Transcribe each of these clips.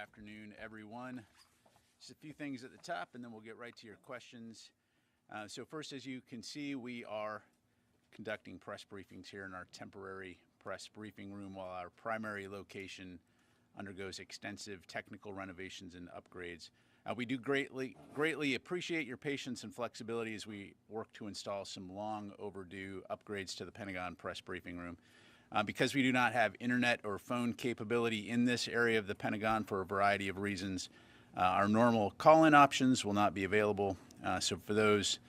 afternoon, everyone. Just a few things at the top, and then we'll get right to your questions. So first, as you can see, we are conducting press briefings here in our temporary press briefing room while our primary location undergoes extensive technical renovations and upgrades. We do greatly appreciate your patience and flexibility as we work to install some long overdue upgrades to the Pentagon press briefing room. Because we do not have internet or phone capability in this area of the Pentagon for a variety of reasons, our normal call-in options will not be available. So for those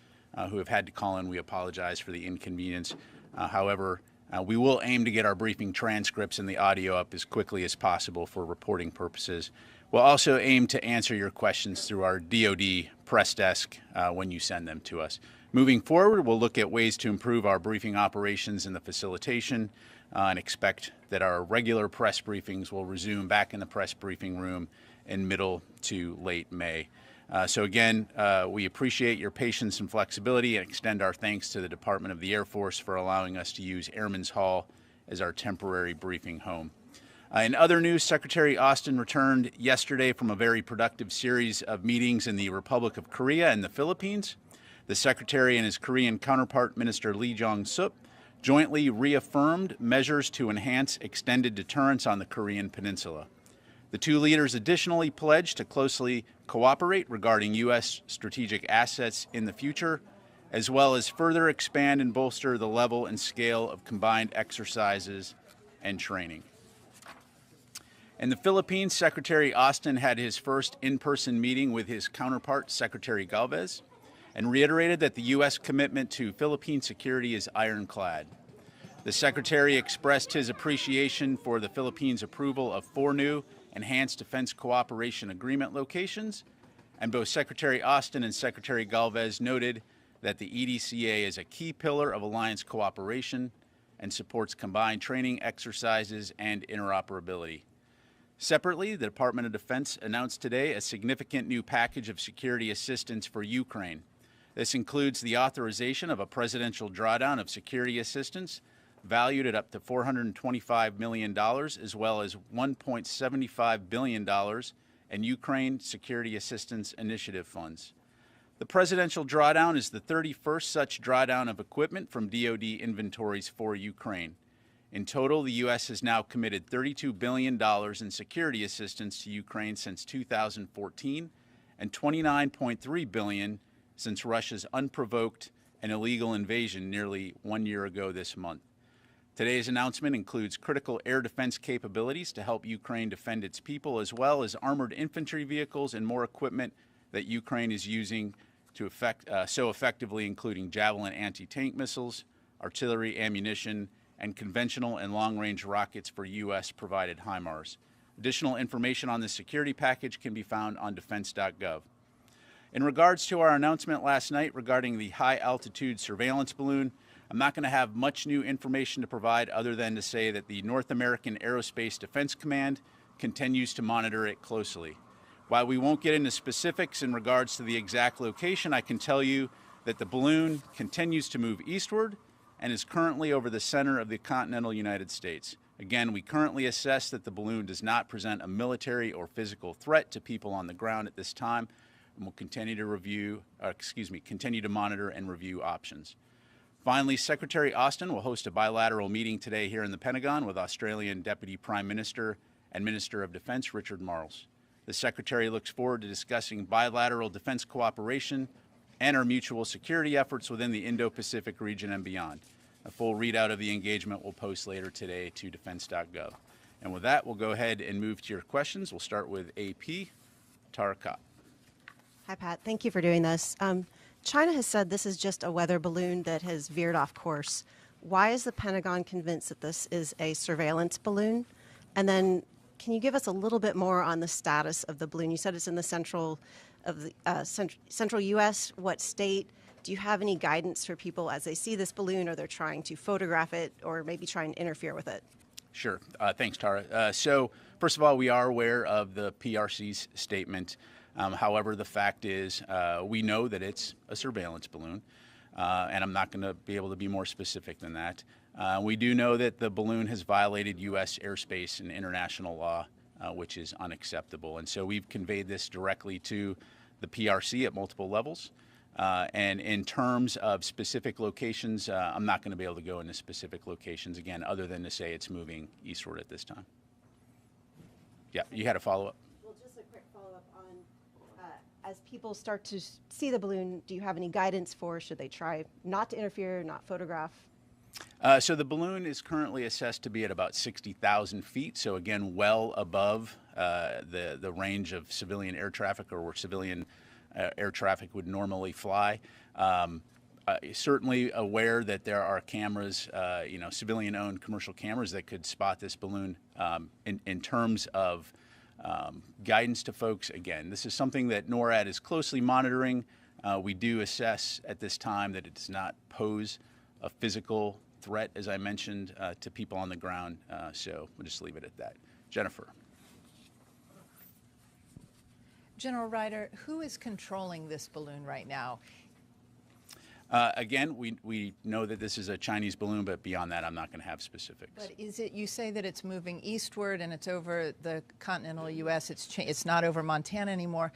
who have had to call in, we apologize for the inconvenience. However, we will aim to get our briefing transcripts and the audio up as quickly as possible for reporting purposes. We'll also aim to answer your questions through our DoD press desk when you send them to us. Moving forward, we'll look at ways to improve our briefing operations and the facilitation, and expect that our regular press briefings will resume back in the press briefing room in middle to late May. So again, we appreciate your patience and flexibility and extend our thanks to the Department of the Air Force for allowing us to use Airman's Hall as our temporary briefing home. In other news, Secretary Austin returned yesterday from a very productive series of meetings in the Republic of Korea and the Philippines. The Secretary and his Korean counterpart, Minister Lee Jong-sup, jointly reaffirmed measures to enhance extended deterrence on the Korean Peninsula. The two leaders additionally pledged to closely cooperate regarding U.S. strategic assets in the future, as well as further expand and bolster the level and scale of combined exercises and training. In the Philippines, Secretary Austin had his first in-person meeting with his counterpart, Secretary Galvez, and reiterated that the U.S. commitment to Philippine security is ironclad. The Secretary expressed his appreciation for the Philippines' approval of 4 new enhanced defense cooperation agreement locations, and both Secretary Austin and Secretary Galvez noted that the EDCA is a key pillar of alliance cooperation and supports combined training exercises and interoperability. Separately, the Department of Defense announced today a significant new package of security assistance for Ukraine. This includes the authorization of a presidential drawdown of security assistance valued at up to $425 million, as well as $1.75 billion in Ukraine Security Assistance Initiative funds. The presidential drawdown is the 31st such drawdown of equipment from DoD inventories for Ukraine. In total, the U.S. has now committed $32 billion in security assistance to Ukraine since 2014 and $29.3 billion since Russia's unprovoked and illegal invasion nearly 1 year ago this month. Today's announcement includes critical air defense capabilities to help Ukraine defend its people, as well as armored infantry vehicles and more equipment that Ukraine is using to so effectively, including Javelin anti-tank missiles, artillery ammunition, and conventional and long-range rockets for U.S.-provided HIMARS. Additional information on this security package can be found on defense.gov. In regards to our announcement last night regarding the high-altitude surveillance balloon, I'm not going to have much new information to provide other than to say that the North American Aerospace Defense Command continues to monitor it closely. While we won't get into specifics in regards to the exact location, I can tell you that the balloon continues to move eastward and is currently over the center of the continental United States. Again, we currently assess that the balloon does not present a military or physical threat to people on the ground at this time, and will continue to monitor and review options. Finally, Secretary Austin will host a bilateral meeting today here in the Pentagon with Australian Deputy Prime Minister and Minister of Defense Richard Marles. The Secretary looks forward to discussing bilateral defense cooperation and our mutual security efforts within the Indo-Pacific region and beyond. A full readout of the engagement will post later today to defense.gov. And with that, we'll go ahead and move to your questions. We'll start with AP, Tara Kopp. Hi, Pat. Thank you for doing this. China has said this is just a weather balloon that has veered off course. Why is the Pentagon convinced that this is a surveillance balloon? And then can you give us a little bit more on the status of the balloon? You said it's in the central U.S. What state? Do you have any guidance for people as they see this balloon, or they're trying to photograph it or maybe try and interfere with it? Sure. Thanks, Tara. So first of all, we are aware of the PRC's statement. However, the fact is we know that it's a surveillance balloon, and I'm not going to be able to be more specific than that. We do know that the balloon has violated U.S. airspace and international law which is unacceptable. And so we've conveyed this directly to the PRC at multiple levels. And in terms of specific locations, I'm not going to be able to go into specific locations, again, other than to say it's moving eastward at this time. Yeah, you had a follow-up? Well, just a quick follow-up on, as people start to see the balloon, do you have any guidance for, should they try not to interfere, not photograph? So the balloon is currently assessed to be at about 60,000 feet. So again, well above the range of civilian air traffic, or where civilian air traffic would normally fly. Certainly aware that there are cameras, civilian-owned commercial cameras that could spot this balloon. In terms of guidance to folks, again, this is something that NORAD is closely monitoring. We do assess at this time that it does not pose a physical threat, as I mentioned, to people on the ground. So we'll just leave it at that. Jennifer. General Ryder, who is controlling this balloon right now? Again, we know that this is a Chinese balloon, but beyond that, I'm not going to have specifics. But is it, you say that it's moving eastward and it's over the continental U.S., it's not over Montana anymore.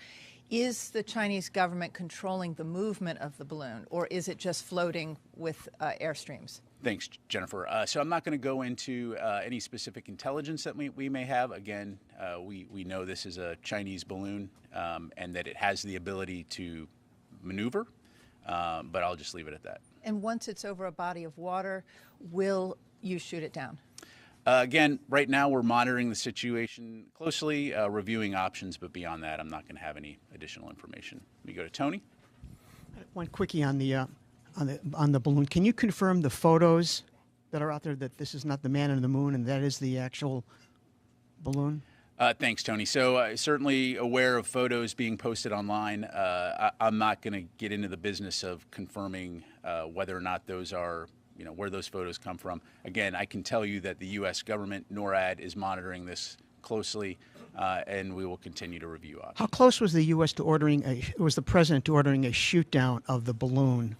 Is the Chinese government controlling the movement of the balloon, or is it just floating with airstreams? Thanks, Jennifer. So I'm not going to go into any specific intelligence that we may have. Again, we know this is a Chinese balloon and that it has the ability to maneuver, but I'll just leave it at that. And once it's over a body of water, will you shoot it down? Again, right now we're monitoring the situation closely, reviewing options, but beyond that, I'm not going to have any additional information. Let me go to Tony. One quickie on the balloon. Can you confirm the photos that are out there that this is not the man in the moon and that is the actual balloon? Thanks, Tony. So certainly aware of photos being posted online. I'm not going to get into the business of confirming whether or not those are, where those photos come from. Again, I can tell you that the U.S. government, NORAD, is monitoring this closely, and we will continue to review options. How close was the U.S. to was the president to ordering a shoot down of the balloon?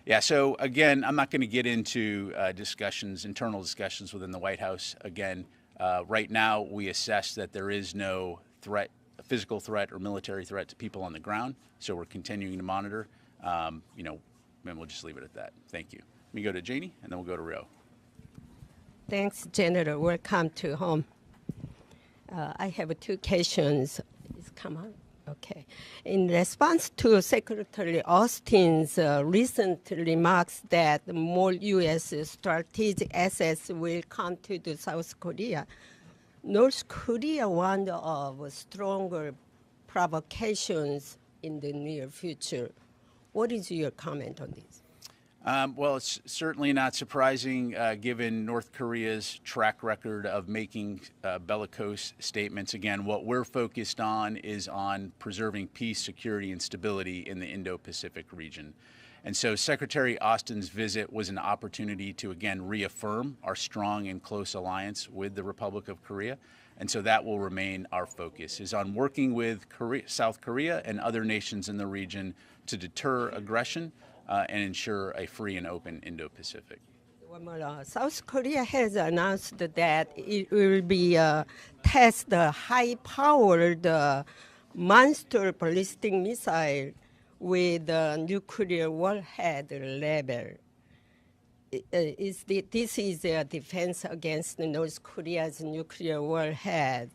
Yeah, so again, I'm not going to get into internal discussions within the White House. Again, right now we assess that there is no threat, a physical threat or military threat to people on the ground. So we're continuing to monitor, and we'll just leave it at that. Thank you. Let me go to Janie, and then we'll go to Rio. Thanks, General. Welcome to home. I have two questions. Come on. Okay. In response to Secretary Austin's recent remarks that more U.S. strategic assets will come to the South Korea, North Korea warned of stronger provocations in the near future. What is your comment on this? Well, it's certainly not surprising given North Korea's track record of making bellicose statements. Again, what we're focused on is on preserving peace, security, and stability in the Indo-Pacific region. And so Secretary Austin's visit was an opportunity to, again, reaffirm our strong and close alliance with the Republic of Korea. And so that will remain our focus, is on working with South Korea and other nations in the region to deter aggression and ensure a free and open Indo-Pacific. One more. South Korea has announced that it will be test the high-powered monster ballistic missile with nuclear warhead level. This is a defense against North Korea's nuclear warhead.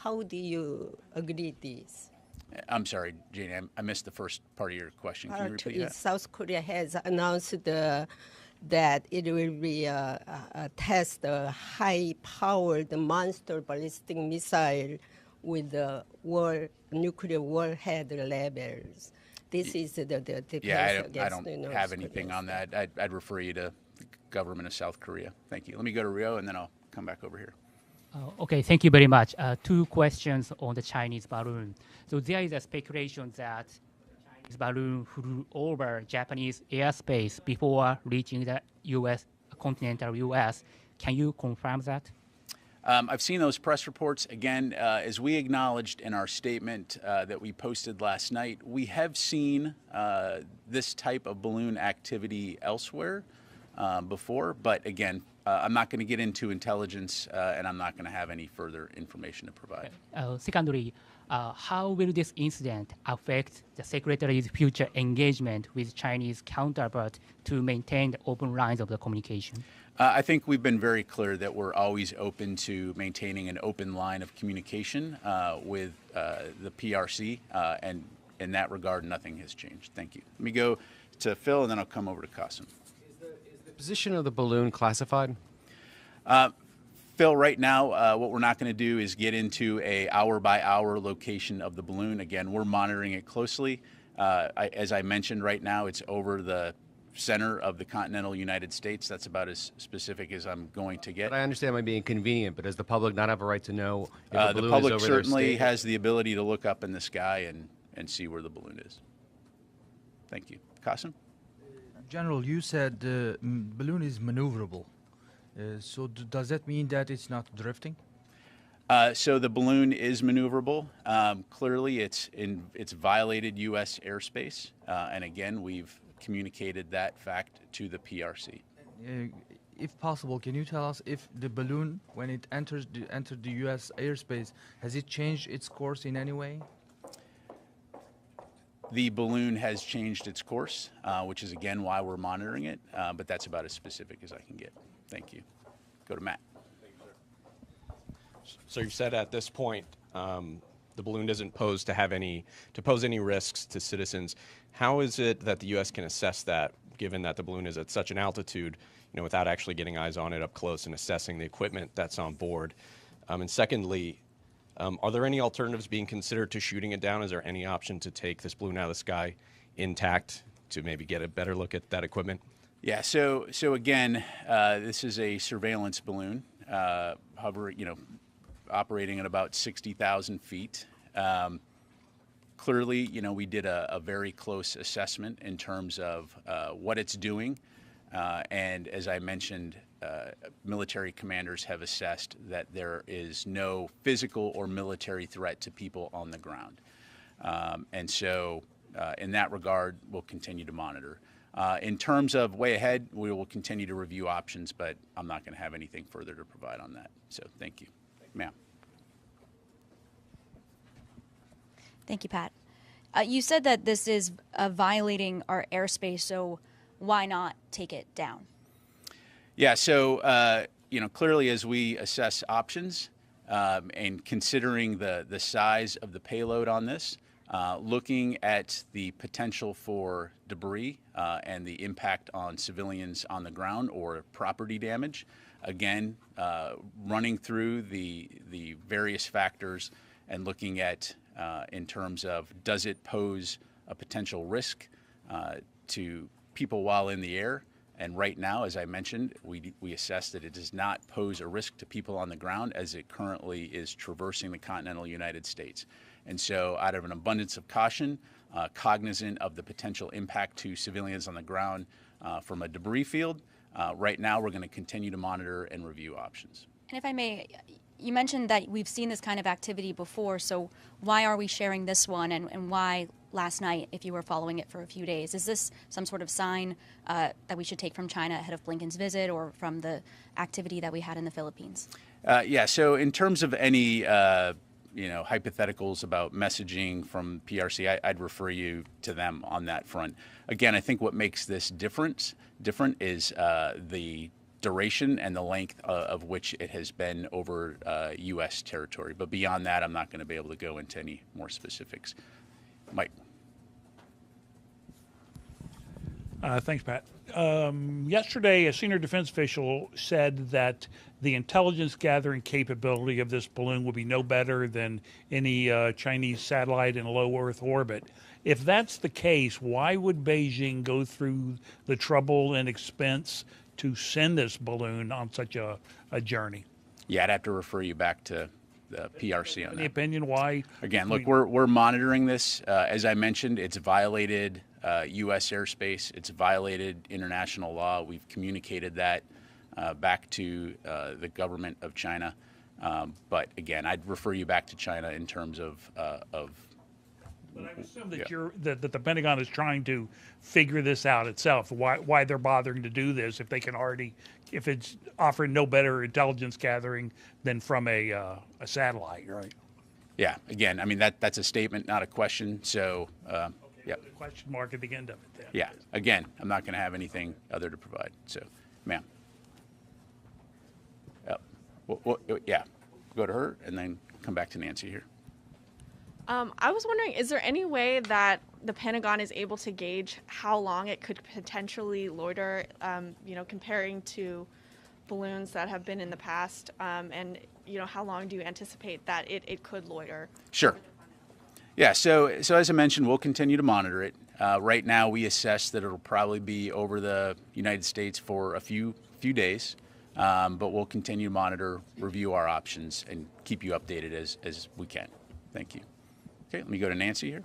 How do you agree this? I'm sorry, Janie, I missed the first part of your question. Can you repeat that? South Korea has announced that it will be test a high-powered monster ballistic missile with nuclear warhead levels. This is the defense against I don't North have anything Korea. on that. I'd refer you to the government of South Korea. Thank you. Let me go to Rio, and then I'll come back over here. Okay, thank you very much. Two questions on the Chinese balloon. So there is a speculation that Chinese balloon flew over Japanese airspace before reaching the U.S., continental U.S. Can you confirm that? I've seen those press reports. Again, as we acknowledged in our statement that we posted last night, we have seen this type of balloon activity elsewhere before, but again, I'm not going to get into intelligence, and I'm not going to have any further information to provide. Secondly, how will this incident affect the Secretary's future engagement with Chinese counterpart to maintain the open lines of the communication? I think we've been very clear that we're always open to maintaining an open line of communication with the PRC, and in that regard, nothing has changed. Thank you. Let me go to Phil, and then I'll come over to Qasim. Is the position of the balloon classified? Phil, right now, what we're not going to do is get into a hour-by-hour location of the balloon. Again, we're monitoring it closely. As I mentioned, right now, it's over the center of the continental United States. That's about as specific as I'm going to get. But I understand it might be inconvenient, but does the public not have a right to know if a balloon the public is over certainly their state? has the ability to look up in the sky and see where the balloon is. Thank you. Qasim? General, you said the balloon is maneuverable. So does that mean that it's not drifting? So the balloon is maneuverable. Clearly, it's violated U.S. airspace, and again, we've communicated that fact to the PRC. If possible, can you tell us if the balloon, when it entered the U.S. airspace, has it changed its course in any way? The balloon has changed its course, which is again why we're monitoring it, but that's about as specific as I can get. Thank you. Go to Matt. So you said at this point the balloon doesn't pose any risks to citizens. How is it that the U.S. can assess that, given that the balloon is at such an altitude, without actually getting eyes on it up close and assessing the equipment that's on board? And secondly, are there any alternatives being considered to shooting it down? Is there any option to take this balloon out of the sky intact to maybe get a better look at that equipment? Yeah. So again, this is a surveillance balloon, operating at about 60,000 feet. Clearly, we did a very close assessment in terms of what it's doing, and as I mentioned, military commanders have assessed that there is no physical or military threat to people on the ground. And so in that regard, we'll continue to monitor. In terms of way ahead, we will continue to review options, but I'm not going to have anything further to provide on that. So thank you. Ma'am. Thank you, Pat. You said that this is violating our airspace, so why not take it down? Yeah, so clearly as we assess options and considering the size of the payload on this, looking at the potential for debris and the impact on civilians on the ground or property damage, again, running through the various factors and looking at in terms of does it pose a potential risk to people while in the air. And right now, as I mentioned, we assess that it does not pose a risk to people on the ground as it currently is traversing the continental United States. And so out of an abundance of caution, cognizant of the potential impact to civilians on the ground from a debris field, right now we're going to continue to monitor and review options. And if I may, you mentioned that we've seen this kind of activity before, so why are we sharing this one, and why last night if you were following it for a few days? Is this some sort of sign that we should take from China ahead of Blinken's visit or from the activity that we had in the Philippines? Yeah, so in terms of any hypotheticals about messaging from PRC, I'd refer you to them on that front. Again, I think what makes this different is the duration and the length of which it has been over U.S. territory. But beyond that, I'm not going to be able to go into any more specifics. Mike. Thanks, Pat. Yesterday, a senior defense official said that the intelligence gathering capability of this balloon will be no better than any Chinese satellite in low Earth orbit. If that's the case, why would Beijing go through the trouble and expense to send this balloon on such a journey? Yeah, I'd have to refer you back to the PRC on that. Any opinion why? Again, look, we're monitoring this. As I mentioned, it's violated U.S. airspace. It's violated international law. We've communicated that back to the government of China. But again, I'd refer you back to China in terms of But I assume that Yeah. that the Pentagon is trying to figure this out itself. Why they're bothering to do this if they can already, if it's offering no better intelligence gathering than from a satellite, right? Yeah, again, I mean, that's a statement, not a question. So, yeah. The question mark at the end of it then. Yeah, again, I'm not going to have anything other to provide. So, ma'am. Yeah, go to her and then come back to Nancy here. I was wondering, is there any way that the Pentagon is able to gauge how long it could potentially loiter, comparing to balloons that have been in the past, and how long do you anticipate that it could loiter? Sure. Yeah, so as I mentioned, we'll continue to monitor it. Right now, we assess that it'll probably be over the United States for a few days, but we'll continue to monitor, review our options, and keep you updated as we can. Thank you. Okay, let me go to Nancy here.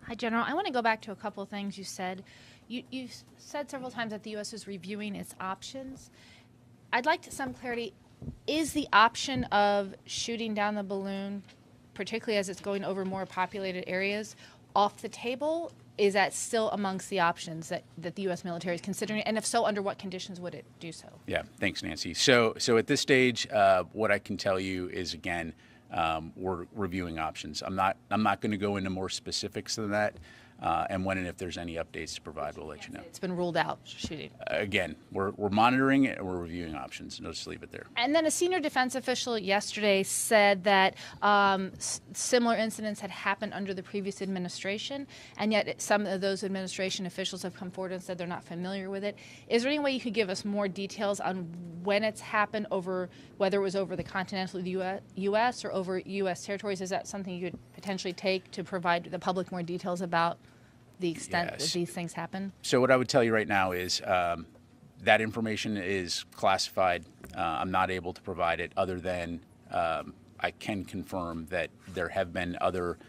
Hi, General. I want to go back to a couple of things you said. You've said several times that the U.S. is reviewing its options. I'd like some clarity. Is the option of shooting down the balloon, particularly as it's going over more populated areas, off the table? Is that still amongst the options that the U.S. military is considering? And if so, under what conditions would it do so? Yeah, thanks, Nancy. So at this stage, what I can tell you is, again, we're reviewing options. I'm not going to go into more specifics than that. And when and if there's any updates to provide, we'll let you know. It's been ruled out, shooting. Again, we're monitoring it and we're reviewing options. And I'll just leave it there. And then a senior defense official yesterday said that similar incidents had happened under the previous administration, and yet some of those administration officials have come forward and said they're not familiar with it. Is there any way you could give us more details on when it's happened, over whether it was over the continental U.S. or over U.S. territories? Is that something you could potentially take to provide the public more details about the extent that these things happen? So what I would tell you right now is that information is classified. I'm not able to provide it other than I can confirm that there have been other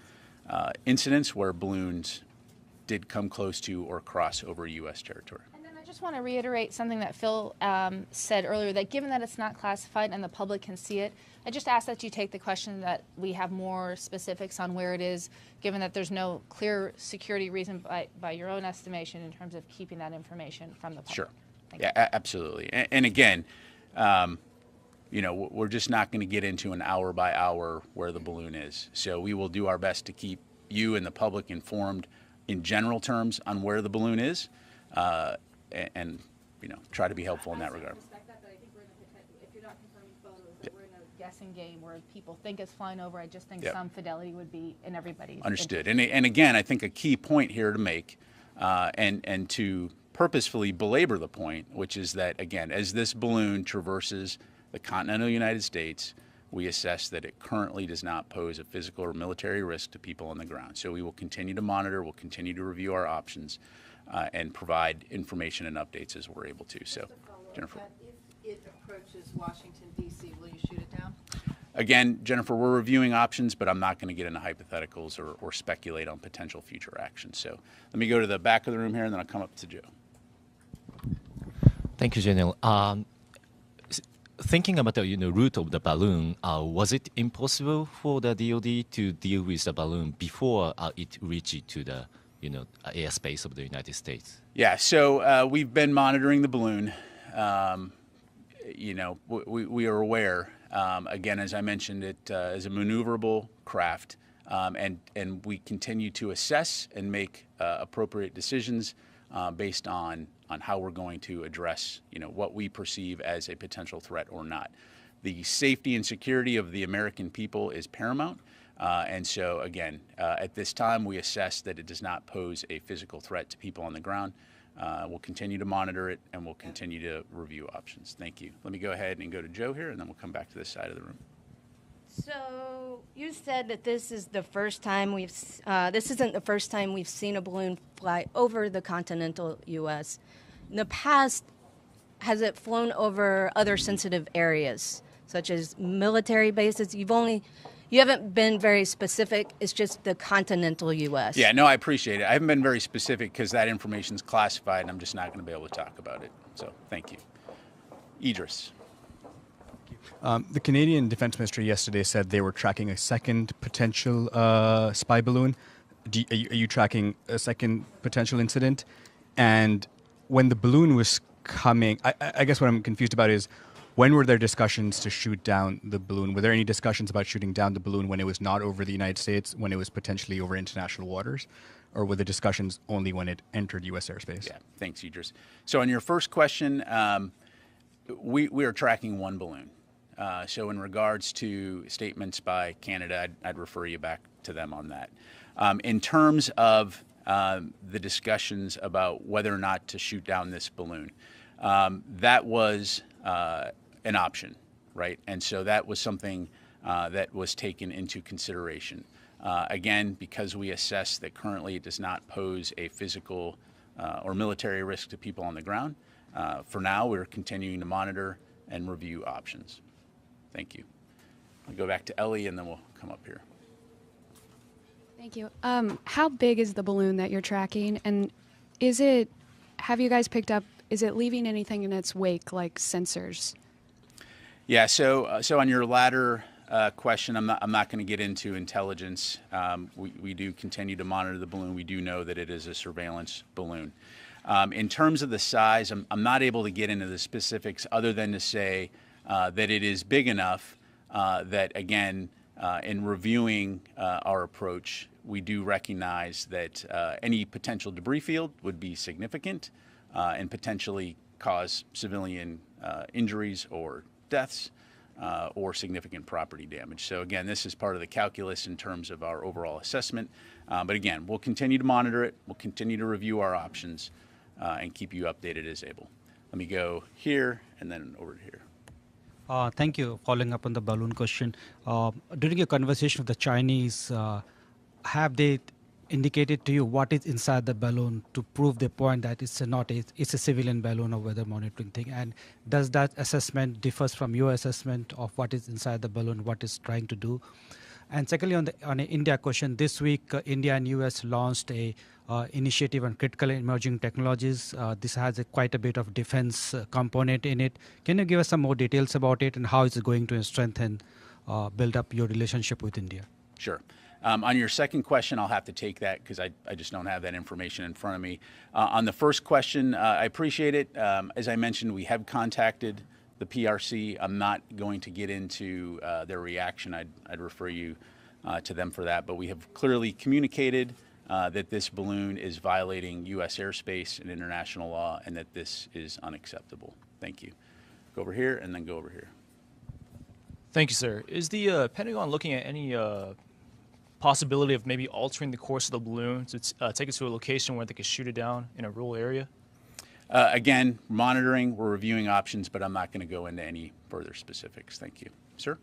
incidents where balloons did come close to or cross over U.S. territory. And then I just want to reiterate something that Phil said earlier, that given that it's not classified and the public can see it, I just ask that you take the question that we have more specifics on where it is, given that there's no clear security reason by your own estimation in terms of keeping that information from the public. Sure. Thank Yeah, absolutely. And again, we're just not going to get into an hour by hour where the balloon is. So we will do our best to keep you and the public informed in general terms on where the balloon is, and try to be helpful in that regard. Guessing game where people think it's flying over. I just think some fidelity would be in everybody's Understood. And again, I think a key point here to make, and to purposefully belabor the point, which is that, again, as this balloon traverses the continental United States, we assess that it currently does not pose a physical or military risk to people on the ground. So we will continue to monitor, we'll continue to review our options, and provide information and updates as we're able to. So, Jennifer. If it approaches Washington, D.C., will you shoot it down? Again, Jennifer, we're reviewing options, but I'm not going to get into hypotheticals or speculate on potential future actions. So let me go to the back of the room here, and then I'll come up to Joe. Thank you, General. Thinking about the route of the balloon, was it impossible for the DoD to deal with the balloon before it reached to the airspace of the United States? Yeah, so we've been monitoring the balloon. We are aware. Again, as I mentioned, it is a maneuverable craft, and we continue to assess and make appropriate decisions based on how we're going to address, what we perceive as a potential threat or not. The safety and security of the American people is paramount, and so again, at this time, we assess that it does not pose a physical threat to people on the ground. We'll continue to monitor it, and we'll continue to review options. Thank you. Let me go ahead and go to Joe here, and then we'll come back to this side of the room. So you said that this isn't the first time we've seen a balloon fly over the continental U.S. In the past, has it flown over other sensitive areas, such as military bases? You haven't been very specific. It's just the continental U.S. Yeah, no, I appreciate it. I haven't been very specific because that information is classified, and I'm just not going to be able to talk about it. So thank you. Idris. Thank you. The Canadian Defense Ministry yesterday said they were tracking a second potential spy balloon. Are you tracking a second potential incident? And when the balloon was coming, I guess what I'm confused about is, when were there discussions to shoot down the balloon? Were there any discussions about shooting down the balloon when it was not over the United States, when it was potentially over international waters? Or were the discussions only when it entered U.S. airspace? Yeah, thanks, Idris. So on your first question, we are tracking one balloon. So in regards to statements by Canada, I'd refer you back to them on that. In terms of the discussions about whether or not to shoot down this balloon, that was an option, right? And so that was something that was taken into consideration. Again, because we assess that currently it does not pose a physical or military risk to people on the ground, for now we're continuing to monitor and review options. Thank you. I'll go back to Ellie and then we'll come up here. Thank you. How big is the balloon that you're tracking? And have you guys picked up, is it leaving anything in its wake, like sensors? Yeah, so on your latter question, I'm not going to get into intelligence. We do continue to monitor the balloon. We do know that it is a surveillance balloon. In terms of the size, I'm not able to get into the specifics other than to say that it is big enough that, again, in reviewing our approach, we do recognize that any potential debris field would be significant and potentially cause civilian injuries or deaths or significant property damage. So again, this is part of the calculus in terms of our overall assessment. But again, we'll continue to monitor it. We'll continue to review our options and keep you updated as able. Let me go here and then over to here. Thank you. Following up on the balloon question, during your conversation with the Chinese, have they indicated to you what is inside the balloon to prove the point that it's a civilian balloon or weather monitoring thing? And does that assessment differs from your assessment of what is inside the balloon, what it's trying to do? And secondly, on an India question, this week India and US launched a initiative on critical emerging technologies. This has quite a bit of defense component in it. Can you give us some more details about it and how it's going to strengthen, build up your relationship with India? Sure. On your second question, I'll have to take that because I just don't have that information in front of me. On the first question, I appreciate it. As I mentioned, we have contacted the PRC. I'm not going to get into their reaction. I'd refer you to them for that. But we have clearly communicated that this balloon is violating U.S. airspace and international law and that this is unacceptable. Thank you. Go over here and then go over here. Thank you, sir. Is the Pentagon looking at any possibility of maybe altering the course of the balloon to take it to a location where they could shoot it down in a rural area? Again, monitoring, we're reviewing options, but I'm not going to go into any further specifics. Thank you. Sir?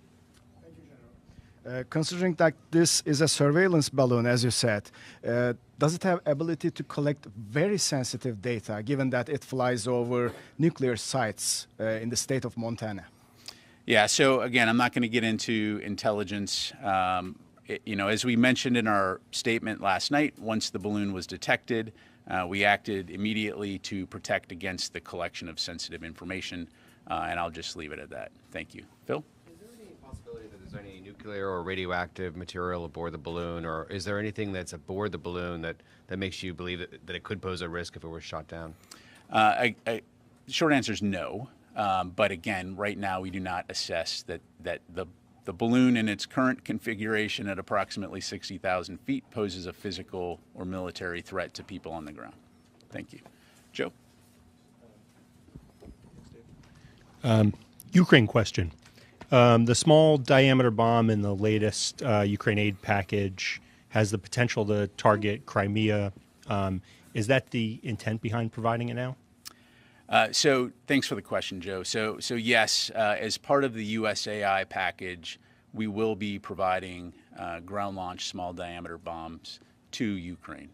Considering that this is a surveillance balloon, as you said, does it have ability to collect very sensitive data, given that it flies over nuclear sites in the state of Montana? Yeah, so again, I'm not going to get into intelligence. As we mentioned in our statement last night, once the balloon was detected, we acted immediately to protect against the collection of sensitive information, and I'll just leave it at that. Thank you. Phil? Is there any possibility that there's any nuclear or radioactive material aboard the balloon, or is there anything that's aboard the balloon that makes you believe that it could pose a risk if it were shot down? The short answer is no. But again, right now we do not assess that the balloon in its current configuration at approximately 60,000 feet poses a physical or military threat to people on the ground. Thank you. Joe? Ukraine question. The small diameter bomb in the latest Ukraine aid package has the potential to target Crimea. Is that the intent behind providing it now? So thanks for the question, Joe. So yes, as part of the USAI package, we will be providing ground-launched small diameter bombs to Ukraine.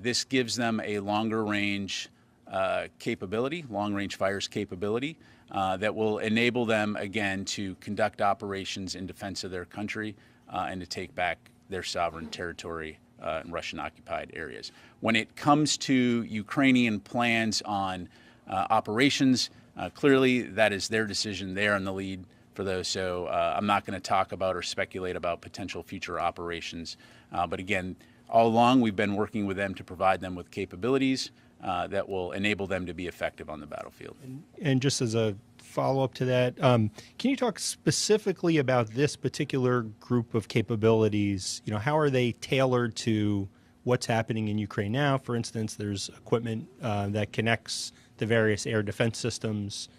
This gives them a longer-range capability, long-range fires capability, that will enable them, again, to conduct operations in defense of their country and to take back their sovereign territory in Russian-occupied areas. When it comes to Ukrainian plans on operations, clearly that is their decision. They are in the lead for for those. So I'm not going to talk about or speculate about potential future operations. But again, all along we've been working with them to provide them with capabilities that will enable them to be effective on the battlefield. And just as a follow-up to that, can you talk specifically about this particular group of capabilities? You know, how are they tailored to what's happening in Ukraine now? For instance, there's equipment that connects the various air defense systems.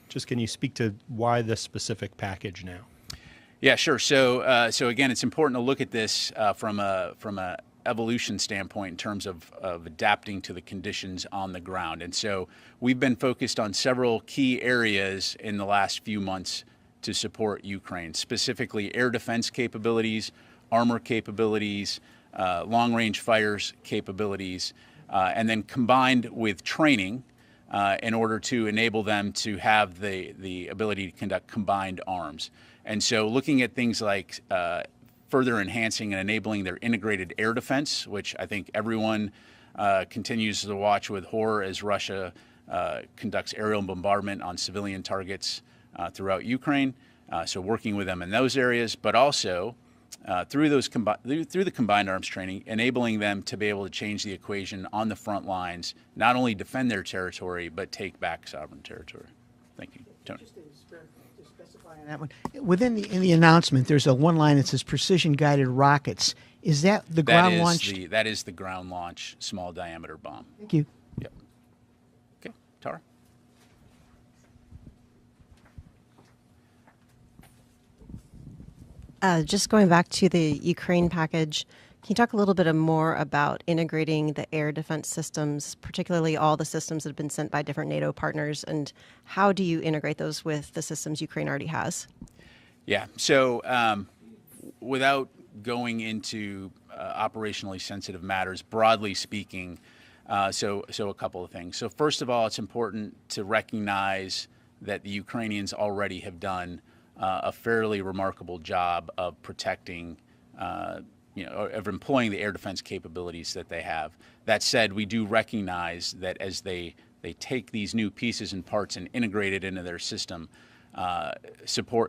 Just can you speak to why this specific package now? Yeah, sure. So, so again, it's important to look at this from a evolution standpoint in terms of adapting to the conditions on the ground. And so we've been focused on several key areas in the last few months to support Ukraine, specifically air defense capabilities, armor capabilities, long-range fires capabilities, and then combined with training in order to enable them to have the ability to conduct combined arms. And so looking at things like further enhancing and enabling their integrated air defense, which I think everyone continues to watch with horror as Russia conducts aerial bombardment on civilian targets throughout Ukraine. So working with them in those areas, but also through the combined arms training, enabling them to be able to change the equation on the front lines, not only defend their territory, but take back sovereign territory. Thank you. Tony. On that one. In the announcement, there's a one line that says precision guided rockets. Is that the ground launched? That is the ground launch small diameter bomb. Thank you. Yep. Okay, Tara. Just going back to the Ukraine package, can you talk a little bit more about integrating the air defense systems, particularly all the systems that have been sent by different NATO partners, and how do you integrate those with the systems Ukraine already has? Yeah, so without going into operationally sensitive matters, broadly speaking, so a couple of things. So first of all, it's important to recognize that the Ukrainians already have done a fairly remarkable job of protecting of employing the air defense capabilities that they have. That said, we do recognize that as they take these new pieces and parts and integrate it into their system,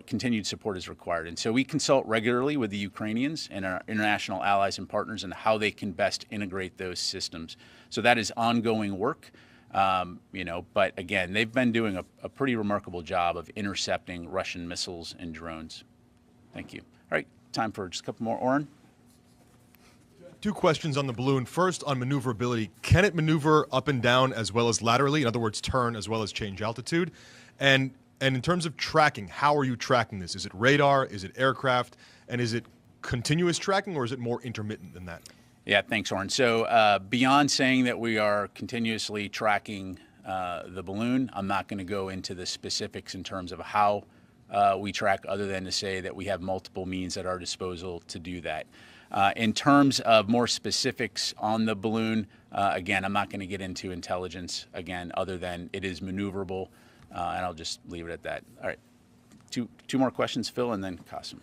continued support is required. And so we consult regularly with the Ukrainians and our international allies and partners on how they can best integrate those systems. So that is ongoing work. But again, they've been doing a pretty remarkable job of intercepting Russian missiles and drones. Thank you. All right, time for just a couple more. Oren? Two questions on the balloon. First, on maneuverability. Can it maneuver up and down as well as laterally? In other words, turn as well as change altitude? And in terms of tracking, how are you tracking this? Is it radar? Is it aircraft? And is it continuous tracking, or is it more intermittent than that? Yeah, thanks, Oren. So beyond saying that we are continuously tracking the balloon, I'm not going to go into the specifics in terms of how we track, other than to say that we have multiple means at our disposal to do that. In terms of more specifics on the balloon, again, I'm not going to get into intelligence, again, other than it is maneuverable, and I'll just leave it at that. All right, two more questions, Phil, and then Qasim.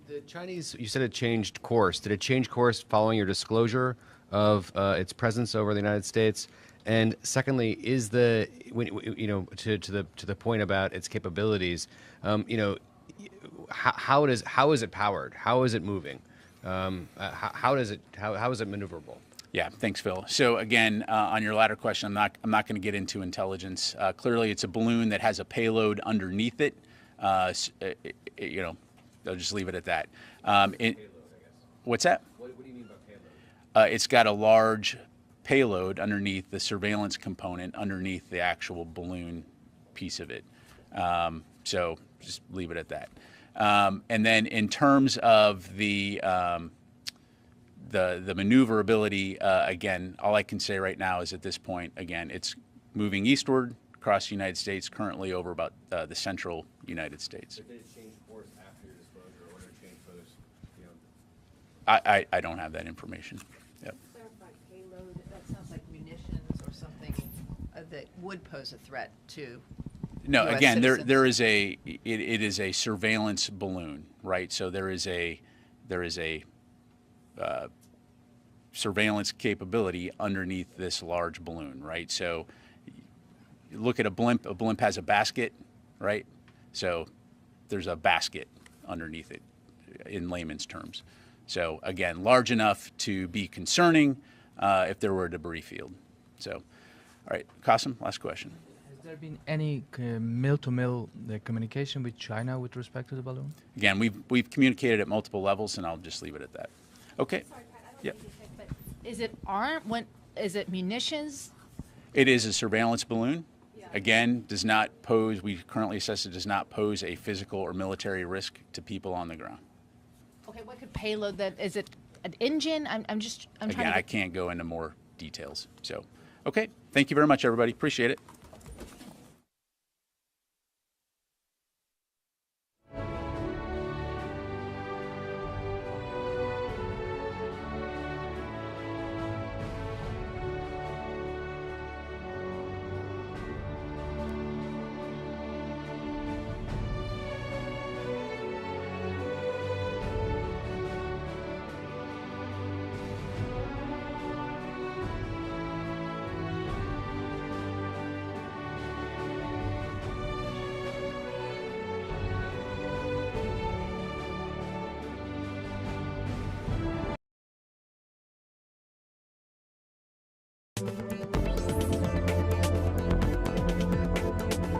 The Chinese, you said it changed course. Did it change course following your disclosure of its presence over the United States? And secondly, is to the point about its capabilities, how is it powered? How is it moving? How is it maneuverable? Yeah, thanks, Phil. So again, on your latter question, I'm not going to get into intelligence. Clearly, it's a balloon that has a payload underneath it. I'll just leave it at that. What's that? What do you mean by payload? It's got a large payload underneath the surveillance component underneath the actual balloon piece of it. So just leave it at that. And then in terms of the maneuverability, again, all I can say right now is at this point, again, it's moving eastward across the United States, currently over about the central United States. But did it change course after your disclosure, or did it change further? I don't have that information. Yep. Clarify payload. That sounds like munitions or something that would pose a threat to. No, US again, citizens. it is a surveillance balloon, right? So there is a surveillance capability underneath this large balloon, right? So you look at a blimp. A blimp has a basket, right? So there's a basket underneath it in layman's terms. So again, large enough to be concerning if there were a debris field. So, all right, Qasim, last question. Has there been any mill-to-mill communication with China with respect to the balloon? Again, we've communicated at multiple levels, and I'll just leave it at that. Okay. Sorry, Pat, I don't Yep. mean to pick, but is it arm? Is it munitions? It is a surveillance balloon. Again, does not pose, we currently assess it does not pose a physical or military risk to people on the ground. Okay, what could payload that? Is it an engine? I'm trying Again, to I can't go into more details. So, okay. Thank you very much, everybody. Appreciate it.